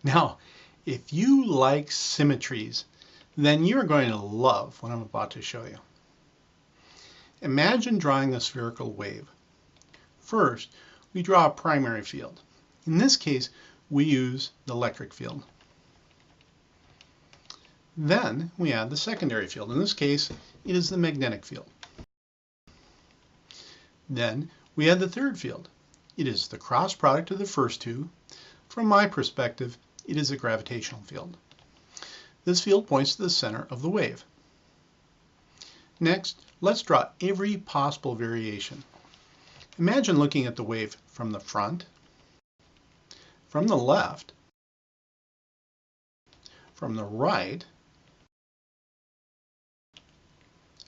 Now, if you like symmetries, then you're going to love what I'm about to show you. Imagine drawing a spherical wave. First, we draw a primary field. In this case, we use the electric field. Then we add the secondary field. In this case, it is the magnetic field. Then we add the third field. It is the cross product of the first two. From my perspective, it is a gravitational field. This field points to the center of the wave. Next, let's draw every possible variation. Imagine looking at the wave from the front, from the left, from the right,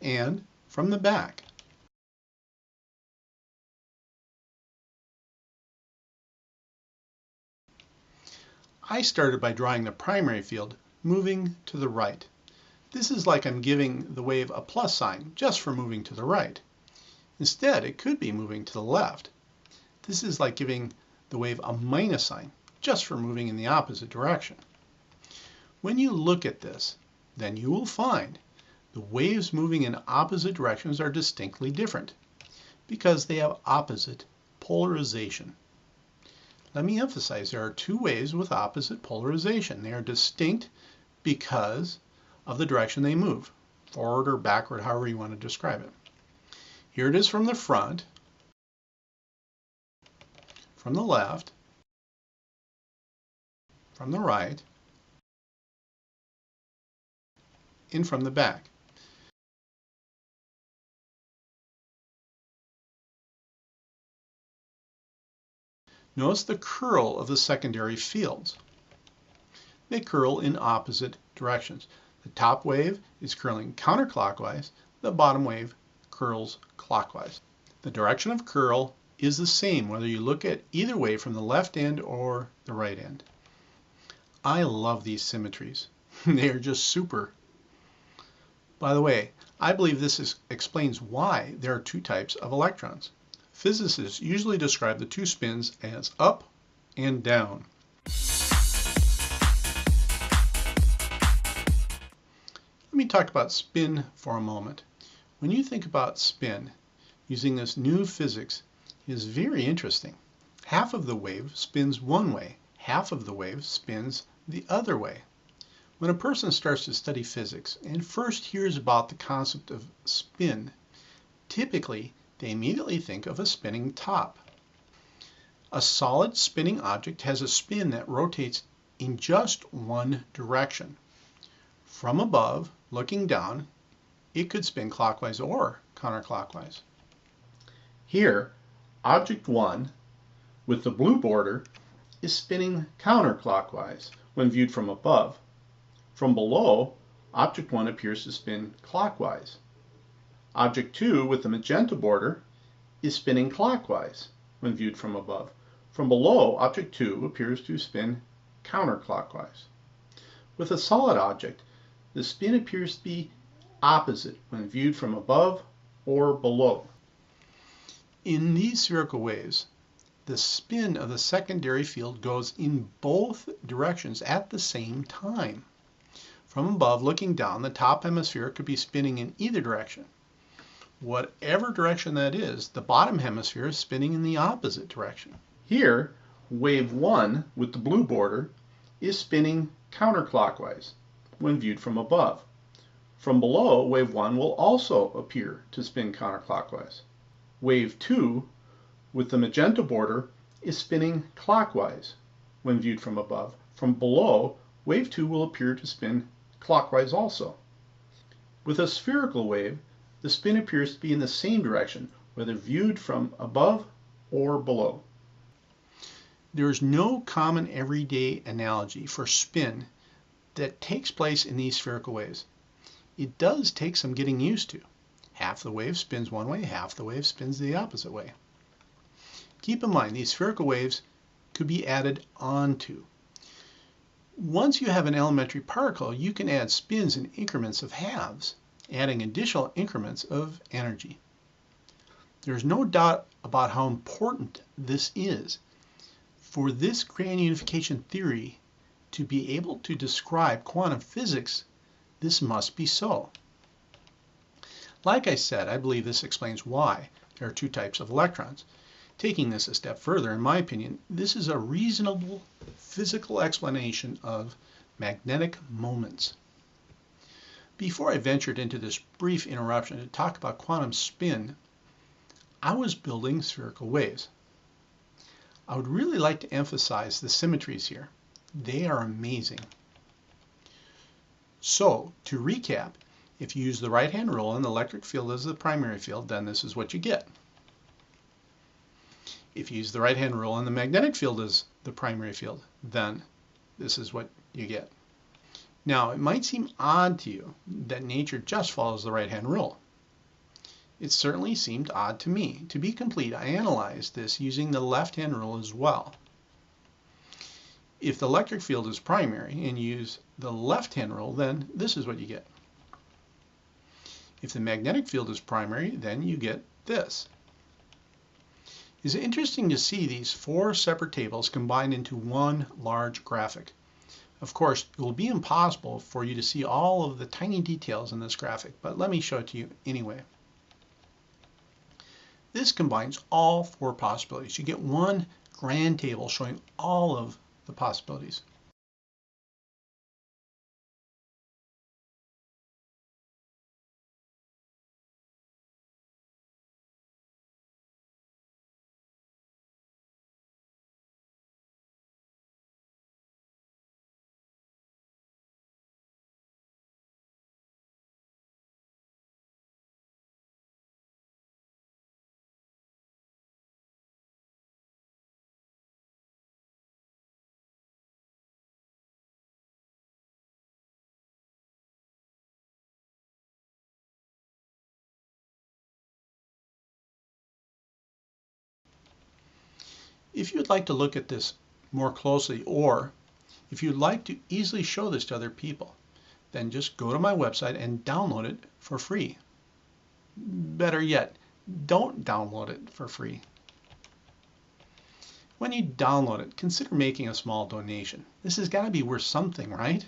and from the back. I started by drawing the primary field moving to the right. This is like I'm giving the wave a plus sign just for moving to the right. Instead, it could be moving to the left. This is like giving the wave a minus sign just for moving in the opposite direction. When you look at this, then you will find the waves moving in opposite directions are distinctly different because they have opposite polarization. Let me emphasize there are two waves with opposite polarization. They are distinct because of the direction they move, forward or backward, however you want to describe it. Here it is from the front, from the left, from the right, and from the back. Notice the curl of the secondary fields. They curl in opposite directions. The top wave is curling counterclockwise, the bottom wave curls clockwise. The direction of curl is the same whether you look at either wave from the left end or the right end. I love these symmetries. They are just super. By the way, I believe this explains why there are two types of electrons. Physicists usually describe the two spins as up and down. Let me talk about spin for a moment. When you think about spin, using this new physics is very interesting. Half of the wave spins one way, half of the wave spins the other way. When a person starts to study physics and first hears about the concept of spin, typically they immediately think of a spinning top. A solid spinning object has a spin that rotates in just one direction. From above, looking down, it could spin clockwise or counterclockwise. Here, object 1 with the blue border is spinning counterclockwise when viewed from above. From below, object 1 appears to spin clockwise. Object 2 with the magenta border is spinning clockwise when viewed from above. From below, object 2 appears to spin counterclockwise. With a solid object, the spin appears to be opposite when viewed from above or below. In these spherical waves, the spin of the secondary field goes in both directions at the same time. From above, looking down, the top hemisphere could be spinning in either direction. Whatever direction that is, the bottom hemisphere is spinning in the opposite direction. Here, wave 1 with the blue border is spinning counterclockwise when viewed from above. From below, wave 1 will also appear to spin counterclockwise. Wave 2 with the magenta border is spinning clockwise when viewed from above. From below, wave 2 will appear to spin clockwise also. With a spherical wave, the spin appears to be in the same direction, whether viewed from above or below. There is no common everyday analogy for spin that takes place in these spherical waves. It does take some getting used to. Half the wave spins one way, half the wave spins the opposite way. Keep in mind, these spherical waves could be added onto. Once you have an elementary particle, you can add spins in increments of halves, adding additional increments of energy. There's no doubt about how important this is. For this grand unification theory to be able to describe quantum physics, this must be so. Like I said, I believe this explains why there are two types of electrons. Taking this a step further, in my opinion, this is a reasonable physical explanation of magnetic moments. Before I ventured into this brief interruption to talk about quantum spin, I was building spherical waves. I would really like to emphasize the symmetries here. They are amazing. So, to recap, if you use the right-hand rule and the electric field as the primary field, then this is what you get. If you use the right-hand rule and the magnetic field as the primary field, then this is what you get. Now, it might seem odd to you that nature just follows the right-hand rule. It certainly seemed odd to me. To be complete, I analyzed this using the left-hand rule as well. If the electric field is primary and you use the left-hand rule, then this is what you get. If the magnetic field is primary, then you get this. It's interesting to see these four separate tables combined into one large graphic. Of course, it will be impossible for you to see all of the tiny details in this graphic, but let me show it to you anyway. This combines all four possibilities. You get one grand table showing all of the possibilities. If you'd like to look at this more closely, or if you'd like to easily show this to other people, then just go to my website and download it for free. Better yet, don't download it for free. When you download it, consider making a small donation. This has got to be worth something, right?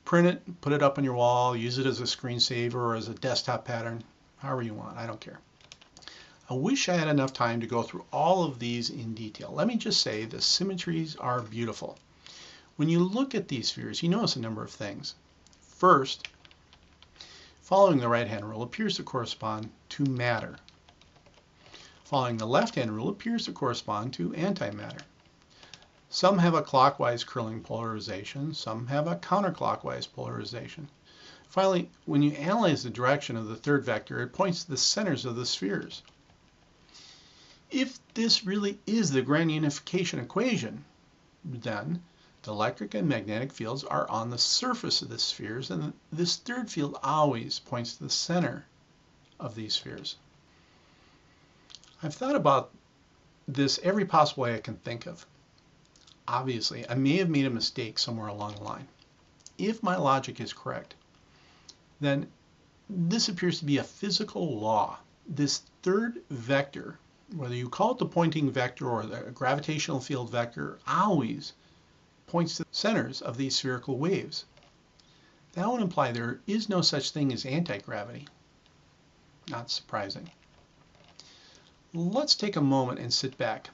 Print it, put it up on your wall, use it as a screensaver or as a desktop pattern, however you want, I don't care. I wish I had enough time to go through all of these in detail. Let me just say the symmetries are beautiful. When you look at these spheres, you notice a number of things. First, following the right-hand rule appears to correspond to matter. Following the left-hand rule appears to correspond to antimatter. Some have a clockwise curling polarization, some have a counterclockwise polarization. Finally, when you analyze the direction of the third vector, it points to the centers of the spheres. If this really is the Grand Unification equation, then the electric and magnetic fields are on the surface of the spheres, and this third field always points to the center of these spheres. I've thought about this every possible way I can think of. Obviously, I may have made a mistake somewhere along the line. If my logic is correct, then this appears to be a physical law. This third vector, whether you call it the pointing vector or the gravitational field vector, always points to the centers of these spherical waves. That would imply there is no such thing as anti-gravity. Not surprising. Let's take a moment and sit back.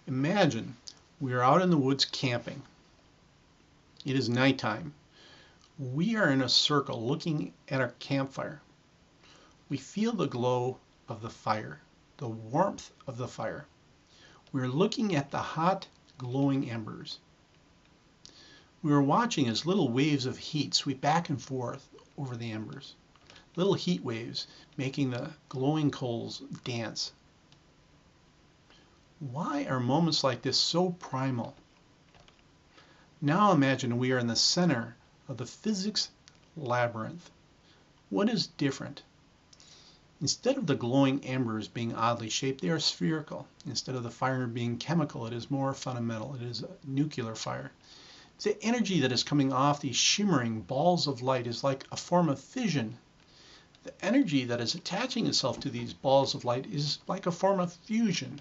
Imagine we are out in the woods camping. It is nighttime. We are in a circle looking at our campfire. We feel the glow of the fire, the warmth of the fire. We're looking at the hot, glowing embers. We are watching as little waves of heat sweep back and forth over the embers. Little heat waves making the glowing coals dance. Why are moments like this so primal? Now imagine we are in the center of the physics labyrinth. What is different? Instead of the glowing embers being oddly shaped, they are spherical. Instead of the fire being chemical, it is more fundamental. It is a nuclear fire. The energy that is coming off these shimmering balls of light is like a form of fission. The energy that is attaching itself to these balls of light is like a form of fusion.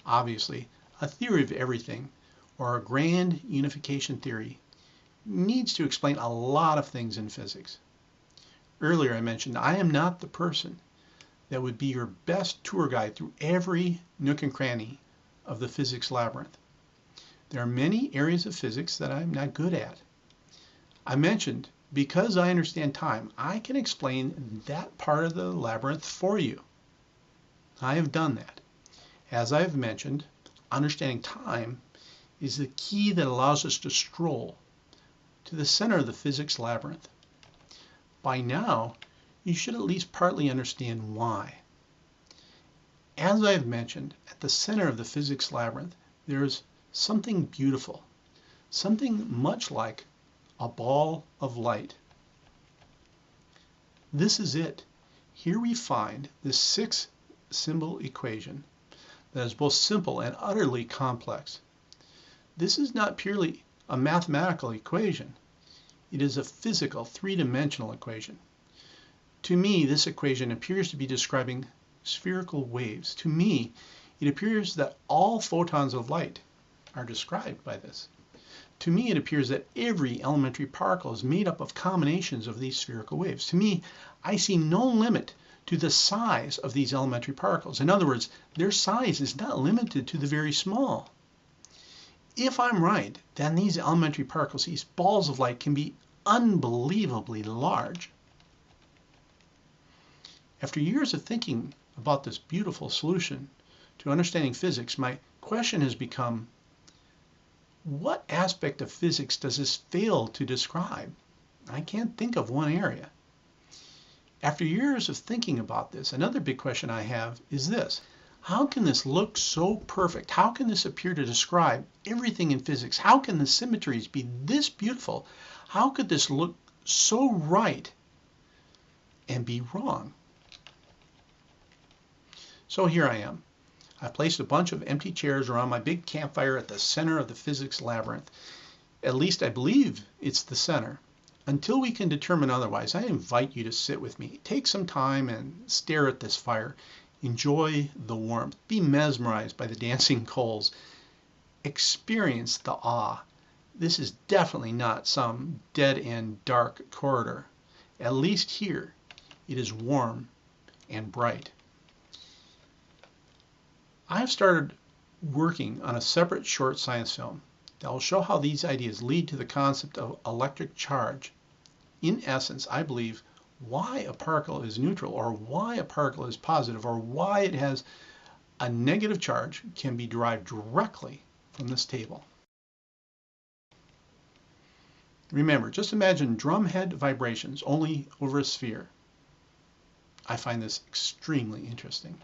Obviously, a theory of everything, or a grand unification theory needs to explain a lot of things in physics. Earlier I mentioned I am not the person that would be your best tour guide through every nook and cranny of the physics labyrinth. There are many areas of physics that I'm not good at. I mentioned because I understand time, I can explain that part of the labyrinth for you. I have done that. As I've mentioned, understanding time is the key that allows us to stroll to the center of the physics labyrinth. By now, you should at least partly understand why. As I've mentioned, at the center of the physics labyrinth, there's something beautiful, something much like a ball of light. This is it. Here we find this six-symbol equation that is both simple and utterly complex. This is not purely a mathematical equation. It is a physical, three-dimensional equation. To me, this equation appears to be describing spherical waves. To me, it appears that all photons of light are described by this. To me, it appears that every elementary particle is made up of combinations of these spherical waves. To me, I see no limit to the size of these elementary particles. In other words, their size is not limited to the very small. If I'm right, then these elementary particles, these balls of light, can be unbelievably large. After years of thinking about this beautiful solution to understanding physics, my question has become, what aspect of physics does this fail to describe? I can't think of one area. After years of thinking about this, another big question I have is this. How can this look so perfect? How can this appear to describe everything in physics? How can the symmetries be this beautiful? How could this look so right and be wrong? So here I am. I've placed a bunch of empty chairs around my big campfire at the center of the physics labyrinth. At least I believe it's the center. Until we can determine otherwise, I invite you to sit with me. Take some time and stare at this fire. Enjoy the warmth. Be mesmerized by the dancing coals. Experience the awe. This is definitely not some dead-end dark corridor. At least here, it is warm and bright. I have started working on a separate short science film that will show how these ideas lead to the concept of electric charge. In essence, I believe why a particle is neutral, or why a particle is positive, or why it has a negative charge can be derived directly from this table. Remember, just imagine drumhead vibrations only over a sphere. I find this extremely interesting.